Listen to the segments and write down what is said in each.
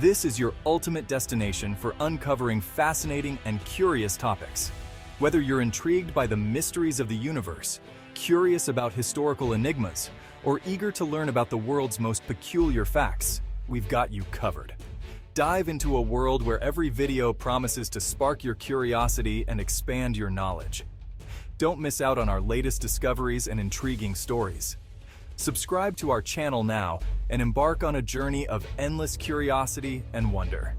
This is your ultimate destination for uncovering fascinating and curious topics. Whether you're intrigued by the mysteries of the universe, curious about historical enigmas, or eager to learn about the world's most peculiar facts, we've got you covered. Dive into a world where every video promises to spark your curiosity and expand your knowledge. Don't miss out on our latest discoveries and intriguing stories. Subscribe to our channel now and embark on a journey of endless curiosity and wonder.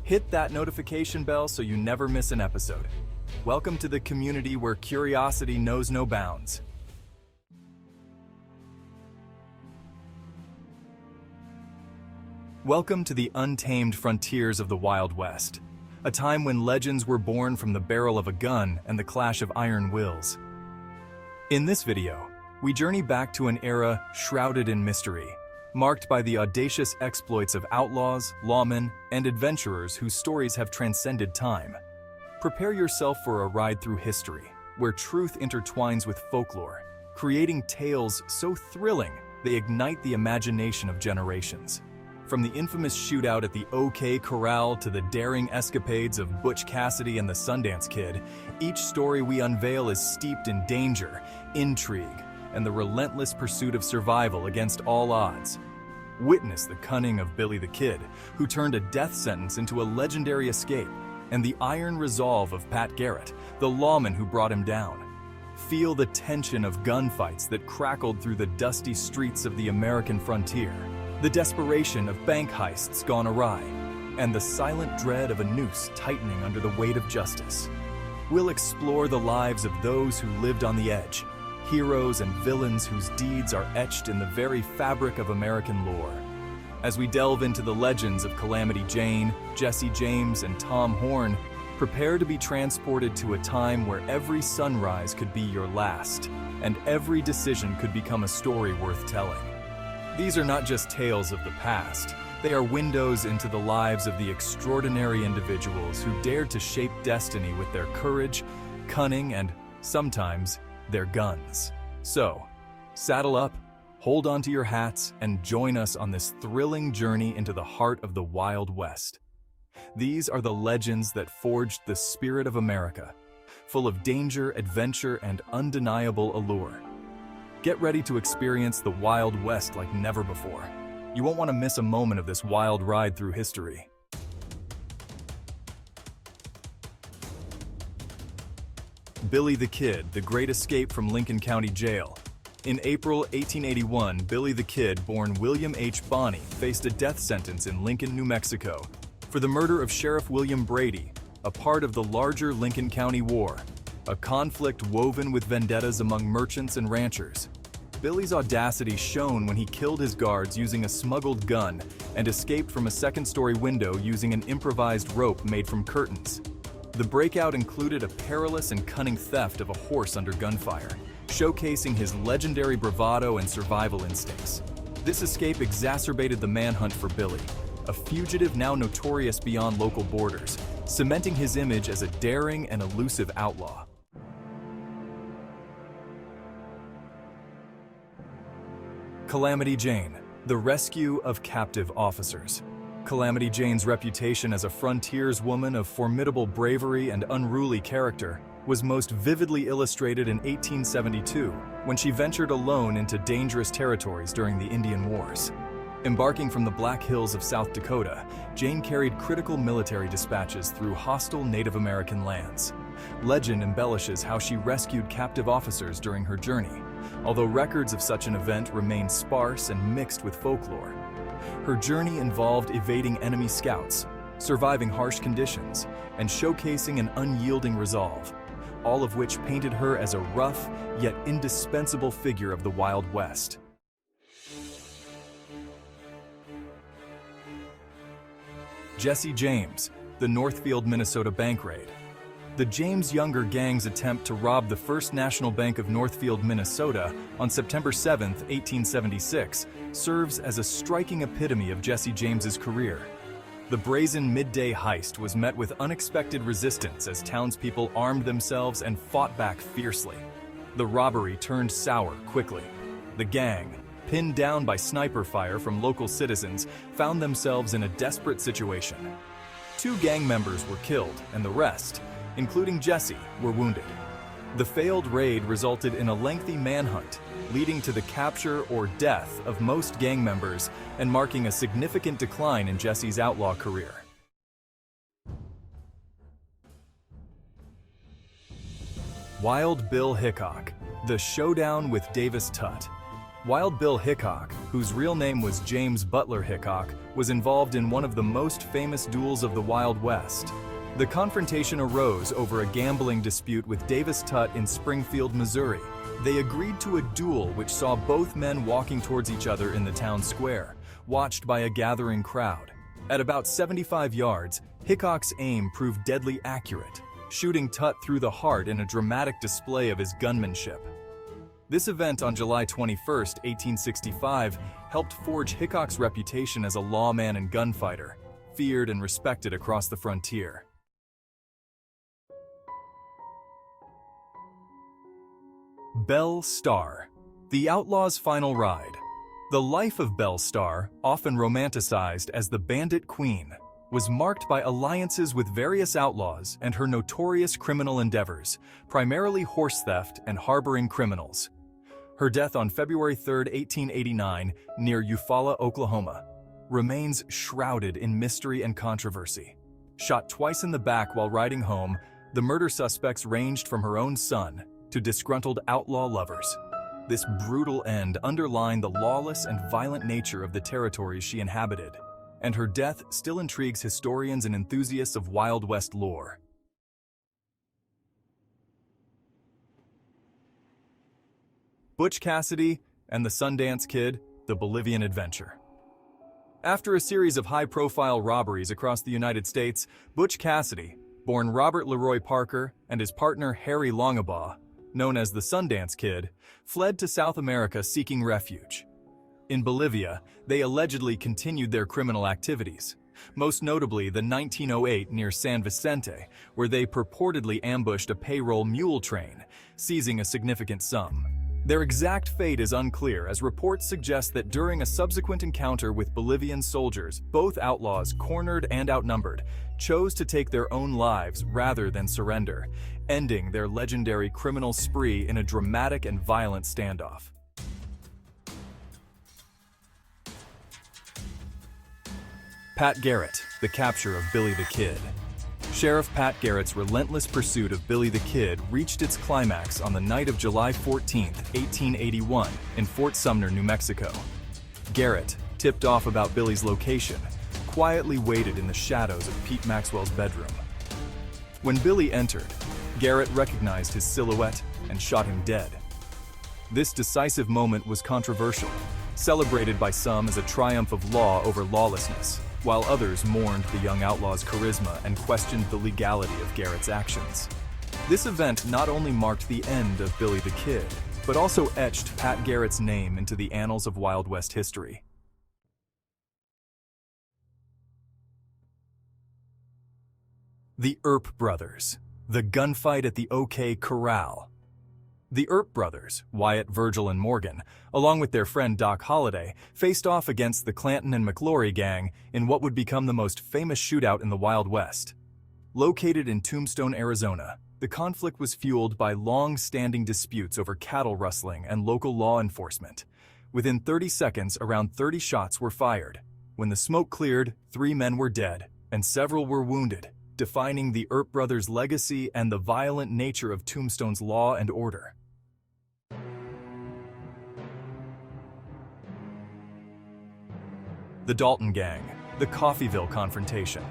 Hit that notification bell so you never miss an episode. Welcome to the community where curiosity knows no bounds. Welcome to the untamed frontiers of the Wild West, a time when legends were born from the barrel of a gun and the clash of iron wills. In this video, we journey back to an era shrouded in mystery, marked by the audacious exploits of outlaws, lawmen, and adventurers whose stories have transcended time. Prepare yourself for a ride through history, where truth intertwines with folklore, creating tales so thrilling they ignite the imagination of generations. From the infamous shootout at the OK Corral to the daring escapades of Butch Cassidy and the Sundance Kid, each story we unveil is steeped in danger, intrigue, and the relentless pursuit of survival against all odds. Witness the cunning of Billy the Kid, who turned a death sentence into a legendary escape, and the iron resolve of Pat Garrett, the lawman who brought him down. Feel the tension of gunfights that crackled through the dusty streets of the American frontier, the desperation of bank heists gone awry, and the silent dread of a noose tightening under the weight of justice. We'll explore the lives of those who lived on the edge, heroes and villains whose deeds are etched in the very fabric of American lore. As we delve into the legends of Calamity Jane, Jesse James, and Tom Horn, prepare to be transported to a time where every sunrise could be your last, and every decision could become a story worth telling. These are not just tales of the past, they are windows into the lives of the extraordinary individuals who dared to shape destiny with their courage, cunning, and, sometimes, their guns. So, saddle up, hold on to your hats, and join us on this thrilling journey into the heart of the Wild West. These are the legends that forged the spirit of America, full of danger, adventure, and undeniable allure. Get ready to experience the Wild West like never before. You won't want to miss a moment of this wild ride through history. Billy the Kid, the Great Escape from Lincoln County Jail. In April 1881, Billy the Kid, born William H. Bonney, faced a death sentence in Lincoln, New Mexico, for the murder of Sheriff William Brady, a part of the larger Lincoln County War, a conflict woven with vendettas among merchants and ranchers. Billy's audacity shone when he killed his guards using a smuggled gun and escaped from a second-story window using an improvised rope made from curtains. The breakout included a perilous and cunning theft of a horse under gunfire, showcasing his legendary bravado and survival instincts. This escape exacerbated the manhunt for Billy, a fugitive now notorious beyond local borders, cementing his image as a daring and elusive outlaw. Calamity Jane, the rescue of captive officers. Calamity Jane's reputation as a frontierswoman of formidable bravery and unruly character was most vividly illustrated in 1872, when she ventured alone into dangerous territories during the Indian Wars. Embarking from the Black Hills of South Dakota, Jane carried critical military dispatches through hostile Native American lands. Legend embellishes how she rescued captive officers during her journey, although records of such an event remain sparse and mixed with folklore. Her journey involved evading enemy scouts, surviving harsh conditions, and showcasing an unyielding resolve, all of which painted her as a rough yet indispensable figure of the Wild West. Jesse James, the Northfield, Minnesota bank raid. The James Younger gang's attempt to rob the First National Bank of Northfield, Minnesota on September 7, 1876, serves as a striking epitome of Jesse James's career. The brazen midday heist was met with unexpected resistance as townspeople armed themselves and fought back fiercely. The robbery turned sour quickly. The gang, pinned down by sniper fire from local citizens, found themselves in a desperate situation. 2 gang members were killed, and the rest, including Jesse, were wounded. The failed raid resulted in a lengthy manhunt, leading to the capture or death of most gang members and marking a significant decline in Jesse's outlaw career. Wild Bill Hickock, the showdown with Davis Tutt. Wild Bill Hickock, whose real name was James Butler Hickock, was involved in one of the most famous duels of the Wild West. The confrontation arose over a gambling dispute with Davis Tutt in Springfield, Missouri. They agreed to a duel which saw both men walking towards each other in the town square, watched by a gathering crowd. At about 75 yards, Hickock's aim proved deadly accurate, shooting Tutt through the heart in a dramatic display of his gunmanship. This event on July 21, 1865, helped forge Hickock's reputation as a lawman and gunfighter, feared and respected across the frontier. Belle Starr, the Outlaws' final ride. The life of Belle Starr, often romanticized as the Bandit Queen, was marked by alliances with various outlaws and her notorious criminal endeavors, primarily horse theft and harboring criminals. Her death on February 3, 1889, near Eufaula, Oklahoma, remains shrouded in mystery and controversy. Shot twice in the back while riding home, the murder suspects ranged from her own son to disgruntled outlaw lovers. This brutal end underlined the lawless and violent nature of the territories she inhabited, and her death still intrigues historians and enthusiasts of Wild West lore. Butch Cassidy and the Sundance Kid, the Bolivian Adventure. After a series of high-profile robberies across the United States, Butch Cassidy, born Robert Leroy Parker, and his partner Harry Longabaugh, known as the Sundance Kid, fled to South America seeking refuge. In Bolivia, they allegedly continued their criminal activities, most notably the 1908 near San Vicente, where they purportedly ambushed a payroll mule train, seizing a significant sum. Their exact fate is unclear, as reports suggest that during a subsequent encounter with Bolivian soldiers, both outlaws, cornered and outnumbered, chose to take their own lives rather than surrender, ending their legendary criminal spree in a dramatic and violent standoff. Pat Garrett, the capture of Billy the Kid. Sheriff Pat Garrett's relentless pursuit of Billy the Kid reached its climax on the night of July 14, 1881, in Fort Sumner, New Mexico. Garrett, tipped off about Billy's location, quietly waited in the shadows of Pete Maxwell's bedroom. When Billy entered, Garrett recognized his silhouette and shot him dead. This decisive moment was controversial, celebrated by some as a triumph of law over lawlessness, while others mourned the young outlaw's charisma and questioned the legality of Garrett's actions. This event not only marked the end of Billy the Kid, but also etched Pat Garrett's name into the annals of Wild West history. The Earp Brothers, the gunfight at the OK Corral. The Earp brothers, Wyatt, Virgil, and Morgan, along with their friend Doc Holliday, faced off against the Clanton and McLaury gang in what would become the most famous shootout in the Wild West. Located in Tombstone, Arizona, the conflict was fueled by long-standing disputes over cattle rustling and local law enforcement. Within 30 seconds, around 30 shots were fired. When the smoke cleared, 3 men were dead, and several were wounded, defining the Earp brothers' legacy and the violent nature of Tombstone's law and order. The Dalton Gang, the Coffeyville Confrontation.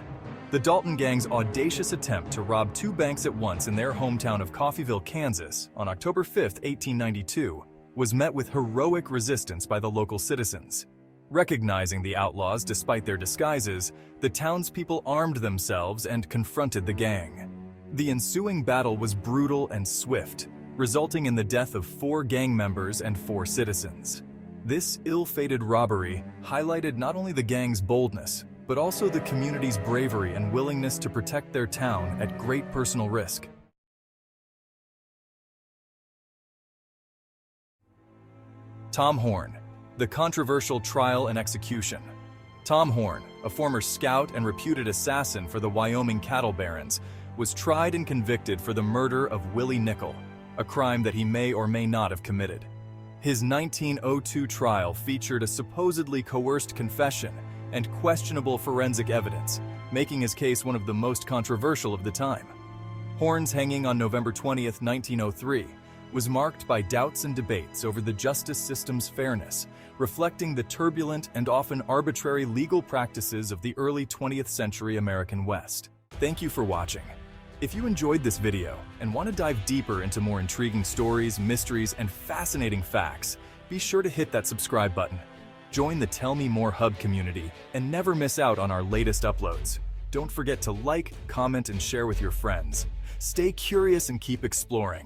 The Dalton Gang's audacious attempt to rob 2 banks at once in their hometown of Coffeyville, Kansas, on October 5, 1892, was met with heroic resistance by the local citizens. Recognizing the outlaws despite their disguises, the townspeople armed themselves and confronted the gang. The ensuing battle was brutal and swift, resulting in the death of 4 gang members and 4 citizens. This ill-fated robbery highlighted not only the gang's boldness, but also the community's bravery and willingness to protect their town at great personal risk. Tom Horn, The controversial trial and execution. Tom Horn, a former scout and reputed assassin for the Wyoming cattle barons, was tried and convicted for the murder of Willie Nickel, a crime that he may or may not have committed. His 1902 trial featured a supposedly coerced confession and questionable forensic evidence, making his case one of the most controversial of the time. Horn's hanging on November 20, 1903, was marked by doubts and debates over the justice system's fairness, reflecting the turbulent and often arbitrary legal practices of the early 20th century American West. Thank you for watching. If you enjoyed this video and want to dive deeper into more intriguing stories, mysteries, and fascinating facts, be sure to hit that subscribe button. Join the Tell Me More Hub community and never miss out on our latest uploads. Don't forget to like, comment, and share with your friends. Stay curious and keep exploring.